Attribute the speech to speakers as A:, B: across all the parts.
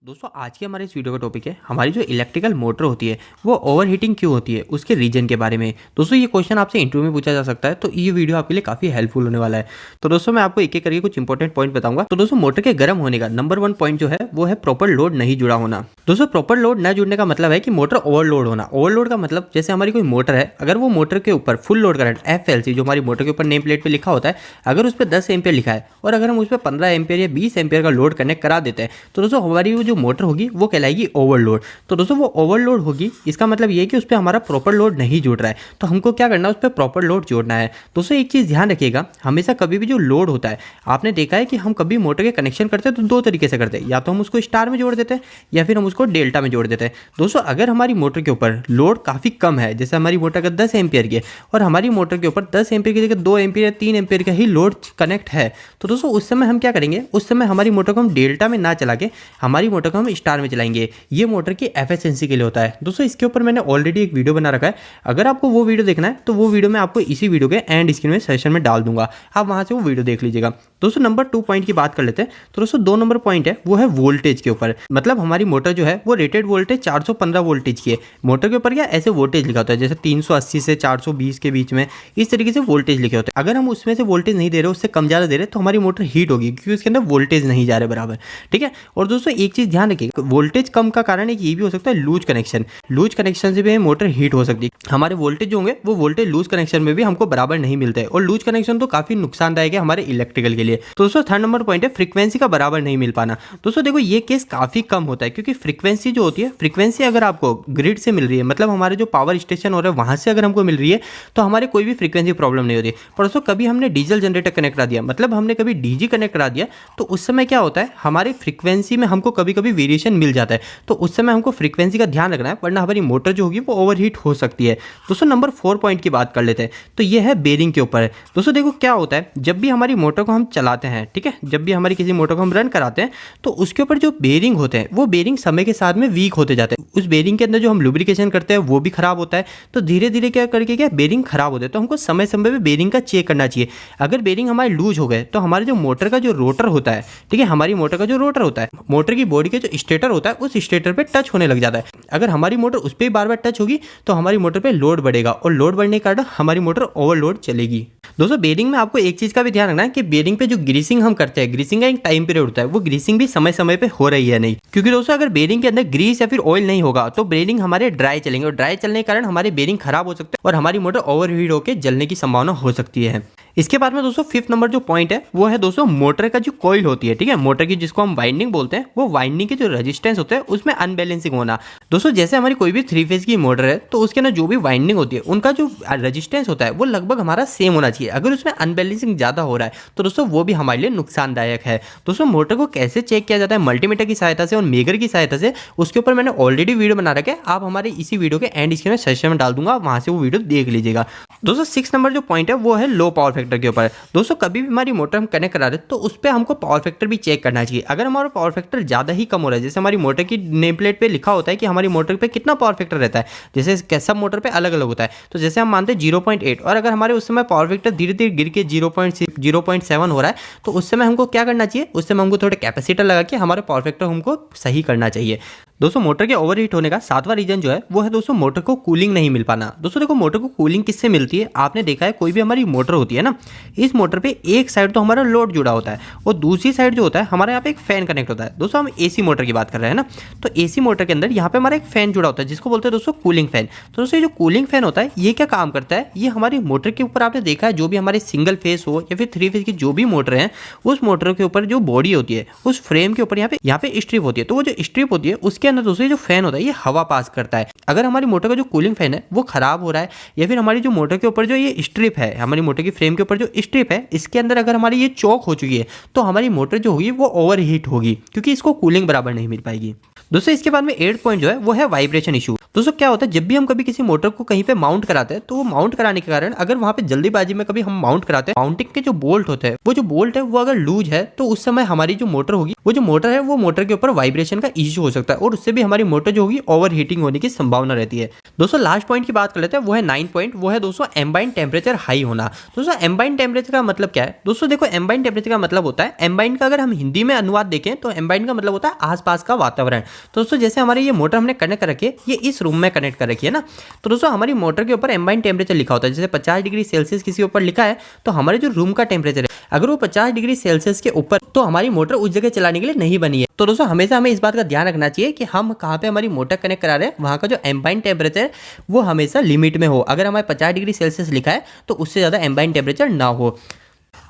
A: दोस्तों आज की हमारे इस वीडियो का टॉपिक है हमारी जो इलेक्ट्रिकल मोटर होती है वो ओवर हीटिंग क्यों होती है उसके रीजन के बारे में। दोस्तों ये क्वेश्चन आपसे इंटरव्यू में पूछा जा सकता है, तो ये वीडियो आपके लिए काफी हेल्पफुल होने वाला है। तो दोस्तों मैं आपको एक एक करके कुछ इंपॉर्टेंट पॉइंट बताऊंगा। तो दोस्तों मोटर के गर्म होने का नंबर 1 पॉइंट जो है वो है प्रॉपर लोड नहीं जुड़ा होना। दोस्तों प्रॉपर लोड न जुड़ने का मतलब है कि मोटर ओवरलोड होना। ओवरलोड का मतलब जैसे हमारी कोई मोटर है, अगर वो मोटर के ऊपर फुल लोड करंट FLC जो हमारी मोटर के ऊपर नेम प्लेट पे लिखा होता है, अगर उस पर 10 एम्पियर लिखा है और अगर हम उस पर 15 एम्पियर या 20 एम्पियर का लोड कनेक्ट करा देते हैं तो दोस्तों हमारी वो जो मोटर होगी वो कहलाएगी ओवरलोड। तो दोस्तों वो ओवरलोड होगी, इसका मतलब ये है कि उस पर हमारा प्रॉपर लोड नहीं जुड़ रहा है। तो हमको क्या करना है, उस पर प्रॉपर लोड जोड़ना है। दोस्तों एक चीज़ ध्यान रखिएगा, हमेशा कभी भी जो लोड होता है, आपने देखा है कि हम कभी मोटर के कनेक्शन करते हैं तो दो तरीके से करते हैं, या तो हम उसको स्टार में जोड़ देते हैं या फिर हम उसको डेल्टा में जोड़ देते हैं। दोस्तों अगर हमारी मोटर के ऊपर लोड काफ़ी कम है, जैसे हमारी मोटर का 10 एम्पियर की है और हमारी मोटर के ऊपर 10 एम्पियर की जगह 2 एम्पियर या 3 एम्पियर का ही लोड कनेक्ट है, तो दोस्तों उस समय हम क्या करेंगे, उस समय हमारी मोटर को हम डेल्टा में ना चला के हमारी मोटर को हम स्टार में चलाएंगे। ये मोटर की एफिशिएंसी के लिए होता है। दोस्तों इसके ऊपर मैंने ऑलरेडी एक वीडियो बना रखा है, अगर आपको वो वीडियो देखना है तो वो वीडियो मैं आपको इसी वीडियो के एंड स्क्रीन में सेशन में डाल दूंगा, आप वहां से वो वीडियो देख लीजिएगा। दोस्तों नंबर 2 पॉइंट की बात कर लेते हैं। तो दोस्तों 2 नंबर पॉइंट है वो है वोल्टेज के ऊपर। मतलब हमारी मोटर जो है वो रेटेड वोल्टेज 415 वोल्टेज की है। मोटर के ऊपर क्या ऐसे वोल्टेज लिखा होता है, जैसे 380 से 420 के बीच में इस तरीके से वोल्टेज लिखे होते हैं। अगर हम उसमें से वोल्टेज नहीं दे रहे, उससे कम ज़्यादा दे रहे, तो हमारी मोटर हीट होगी क्योंकि उसके अंदर वोल्टेज नहीं जा रहे बराबर। ठीक है। और दोस्तों एक चीज़ ध्यान रखिएगा, वोल्टेज कम का कारण एक ये भी हो सकता है लूज कनेक्शन। लूज कनेक्शन से भी मोटर हीट हो सकती है। हमारे वोल्टेज जो होंगे वो वोल्टेज लूज कनेक्शन में भी हमको बराबर नहीं मिलते हैं, और लूज कनेक्शन तो काफी नुकसानदायक है हमारे इलेक्ट्रिकल के लिए। तो दोस्तों 3rd नंबर पॉइंट है फ्रीक्वेंसी का बराबर नहीं मिल पाना। दोस्तों देखो ये केस काफी कम होता है, क्योंकि फ्रीक्वेंसी जो होती है, फ्रीक्वेंसी अगर आपको ग्रिड से मिल रही है, मतलब हमारे जो पावर स्टेशन हो रहा है वहां से अगर हमको मिल रही है, तो हमारे कोई भी फ्रीक्वेंसी प्रॉब्लम नहीं होती। पर दोस्तों कभी हमने डीजल जनरेटर कनेक्ट करा दिया, मतलब हमने कभी डीजी कनेक्ट करा दिया, तो उस समय क्या होता है, हमारी फ्रीक्वेंसी में हमको कभी कभी वेरिएशन मिल जाता है। तो उस समय हमको फ्रीक्वेंसी का ध्यान रखना है, वरना हमारी मोटर जो होगी वो ओवरहीट हो सकती है। दोस्तों नंबर 4 पॉइंट की बात कर लेते हैं। तो ये है बेरिंग के ऊपर। दोस्तों देखो क्या होता है, जब भी हमारी मोटर को हम चलाते हैं, ठीक है, जब भी हमारी किसी मोटर को हम रन कराते हैं, तो उसके ऊपर जो बेरिंग होते हैं वो बेरिंग समय के साथ में वीक होते जाते हैं। उस बेरिंग के अंदर जो हम लुब्रिकेशन करते हैं वो भी खराब होता है। तो धीरे धीरे क्या करके क्या बेरिंग खराब होते हैं। तो हमको समय समय पे बेरिंग का चेक करना चाहिए। अगर बेरिंग हमारे लूज हो गए तो हमारे जो मोटर का जो रोटर होता है, ठीक है, हमारी मोटर का जो रोटर होता है, मोटर की बॉडी के जो स्टेटर होता है, उस स्टेटर पे टच होने लग जाता है। अगर हमारी मोटर उस पर बार बार टच होगी तो हमारी मोटर पे लोड बढ़ेगा, और लोड बढ़ने के कारण हमारी मोटर ओवरलोड चलेगी। दोस्तों बेरिंग में आपको एक चीज का भी ध्यान रखना है कि बेरिंग पे जो ग्रीसिंग हम करते हैं, ग्रीसिंग का एक टाइम पीरियड होता है, वो ग्रीसिंग भी समय समय पे हो रही है नहीं। क्योंकि दोस्तों अगर बेरिंग के अंदर ग्रीस या फिर ऑयल नहीं होगा तो बेरिंग हमारे ड्राई चलेंगे, और ड्राई चलने के कारण हमारे बेरिंग खराब हो सकते हैं और हमारी मोटर ओवरहीट होकर जलने की संभावना हो सकती है। इसके बाद में दोस्तों 5th नंबर जो पॉइंट है वो है दोस्तों मोटर का जो कॉइल होती है, ठीक है, मोटर की जिसको हम वाइंडिंग बोलते हैं, वो वाइंडिंग के जो रेजिस्टेंस होते हैं उसमें अनबैलेंसिंग होना। दोस्तों जैसे हमारी कोई भी 3 फेज की मोटर है तो उसके अंदर जो भी वाइंडिंग होती है उनका जो रेजिस्टेंस होता है वो लगभग हमारा सेम होना चाहिए। अगर उसमें अनबैलेंसिंग ज्यादा हो रहा है तो दोस्तों वो भी हमारे लिए नुकसानदायक है। दोस्तों मोटर को कैसे चेक किया जाता है, मल्टीमीटर की सहायता से और मेगर की सहायता से, उसके ऊपर मैंने ऑलरेडी वीडियो बना रखा है, आप हमारे इसी वीडियो के एंड स्क्रीन में सेशन में डाल दूंगा, वहां से वो वीडियो देख लीजिएगा। दोस्तों 6 नंबर जो पॉइंट है वो है लो पावर फैक्टर के ऊपर। दोस्तों कभी भी हमारी मोटर हम कनेक्ट करा रहे तो उस पर हमको पावर फैक्टर भी चेक करना चाहिए। अगर हमारा पावर फैक्टर ज़्यादा ही कम हो रहा है, जैसे हमारी मोटर की नेम प्लेट पे लिखा होता है कि हमारी मोटर पे कितना पावर फैक्टर रहता है, जैसे सब मोटर पे अलग अलग होता है, तो जैसे हम मानते हैं 0.8, और अगर हमारे उस समय पावर फैक्टर धीरे धीरे गिर के 0.7 हो रहा है, तो उस समय हमको क्या करना चाहिए, उस समय हमको थोड़ा कैपेसिटर लगा के हमारे पावर फैक्टर हमको सही करना चाहिए। दोस्तों मोटर के ओवरहीट होने का 7वां रीजन जो है वो है दोस्तों मोटर को कूलिंग नहीं मिल पाना। दोस्तों देखो मोटर को कूलिंग किससे मिलती है, आपने देखा है कोई भी हमारी मोटर होती है ना, इस मोटर पे एक साइड तो हमारा लोड जुड़ा होता है और दूसरी साइड जो होता है हमारे यहाँ पे एक फैन कनेक्ट होता है। दोस्तों हम AC मोटर की बात कर रहे हैं ना, तो AC मोटर के अंदर यहाँ पे हमारा एक फैन जुड़ा होता है जिसको बोलते हैं दोस्तों कूलिंग फैन। तो दोस्तों ये जो कूलिंग फैन होता है ये क्या काम करता है, ये हमारी मोटर के ऊपर आपने देखा है जो भी हमारे सिंगल फेस हो या फिर 3 फेज की जो भी मोटर है, उस मोटर के ऊपर जो बॉडी होती है उस फ्रेम के ऊपर यहाँ पे स्ट्रिप होती है। तो वो जो स्ट्रिप होती है उसके अंदर दोस्तों जो फैन होता है ये हवा पास करता है। अगर हमारी मोटर का जो कूलिंग फैन है वो खराब हो रहा है, या फिर हमारी जो मोटर के ऊपर जो ये स्ट्रिप है, हमारी मोटर की फ्रेम के ऊपर जो स्ट्रिप है, इसके अंदर अगर हमारी ये चौक हो चुकी है, तो हमारी मोटर जो होगी वो ओवरहीट होगी, क्योंकि इसको कूलिंग बराबर नहीं मिल पाएगी। दोस्तों इसके बाद में 8 पॉइंट जो है वो है वाइब्रेशन इशू। दोस्तों क्या होता है, जब भी हम कभी किसी मोटर को कहीं पे माउंट कराते हैं, तो वो माउंट कराने के कारण अगर वहां पे जल्दीबाजी में कभी हम माउंट कराते हैं, माउंटिंग के जो बोल्ट होते हैं, वो जो बोल्ट है वो अगर लूज है, तो उस समय हमारी जो मोटर होगी, वो जो मोटर है वो मोटर के ऊपर वाइब्रेशन का इश्यू हो सकता है और उससे भी हमारी मोटर जो होगी ओवर हीटिंग होने की संभावना रहती है। दोस्तों लास्ट पॉइंट की बात कर लेते हैं, वो है 9 पॉइंट, वो है दोस्तों एम्बाइंड टेम्परेचर हाई होना। दोस्तों एम्बाइंड टेम्परेचर का मतलब क्या है? दोस्तों देखो, एम्बाइंड टेम्परेचर का मतलब होता है, एम्बाइंड का अगर हम हिंदी में अनुवाद देखें तो एम्बाइंड का मतलब होता है आसपास का वातावरण। तो दोस्तों जैसे हमारी ये मोटर हमने कनेक्ट कर रखी है, ये इस रूम में कनेक्ट कर रखी है ना, तो दोस्तों हमारी मोटर के ऊपर एम्बाइंड टेम्परेचर लिखा होता है। जैसे 50 डिग्री सेल्सियस किसी ऊपर लिखा है, तो हमारे जो रूम का टेम्परेचर है अगर वो 50 डिग्री सेल्सियस के ऊपर, तो हमारी मोटर उस जगह चलाने के लिए नहीं बनी है। तो दोस्तों हमेशा हमें इस बात का ध्यान रखना चाहिए कि हम कहाँ पे हमारी मोटर कनेक्ट करा रहे हैं, वहाँ का जो एम्बाइंड टेम्परेचर वो हमेशा लिमिट में हो। अगर हमारे 50 डिग्री सेल्सियस लिखा है तो उससे ज़्यादा एम्बाइंड टेम्परेचर ना हो।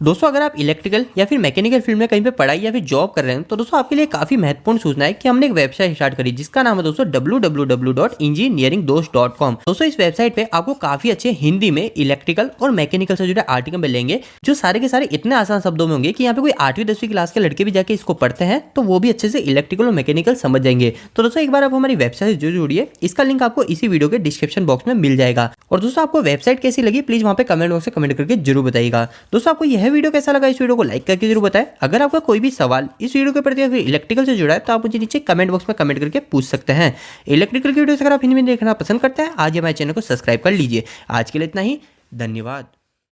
A: दोस्तों अगर आप इलेक्ट्रिकल या फिर मैकेनिकल फील्ड में कहीं पे पढ़ाई या फिर जॉब कर रहे हैं, तो दोस्तों आपके लिए काफ़ी महत्वपूर्ण सूचना है कि हमने एक वेबसाइट स्टार्ट करी जिसका नाम है दोस्तों www.engineeringdost.com। दोस्तों इस वेबसाइट पे आपको काफ़ी अच्छे हिंदी में इलेक्ट्रिकल और मैकेनिकल से जुड़े आर्टिकल मिलेंगे, जो सारे के सारे इतने आसान शब्दों में होंगे कि यहाँ पे कोई 8वीं-10वीं क्लास के लड़के भी जाके इसको पढ़ते हैं तो वो भी अच्छे से इलेक्ट्रिकल और मैकेनिकल समझ जाएंगे। तो दोस्तों एक बार आप हमारी वेबसाइट से जुड़िए, इसका लिंक आपको इसी वीडियो के डिस्क्रिप्शन बॉक्स में मिल जाएगा। और दोस्तों आपको वेबसाइट कैसी लगी प्लीज वहाँ पे कमेंट बॉक्स में कमेंट करके जरूर बताइएगा। दोस्तों आपको यह वीडियो कैसा लगा, इस वीडियो को लाइक करके जरूर बताएं। अगर आपका कोई भी सवाल इस वीडियो के प्रति या फिर इलेक्ट्रिकल से जुड़ा है तो आप मुझे नीचे कमेंट बॉक्स में कमेंट करके पूछ सकते हैं। इलेक्ट्रिकल की वीडियोस अगर आप हिंदी में देखना पसंद करते हैं, आज हमारे चैनल को सब्सक्राइब कर लीजिए। आज के लिए इतना ही, धन्यवाद।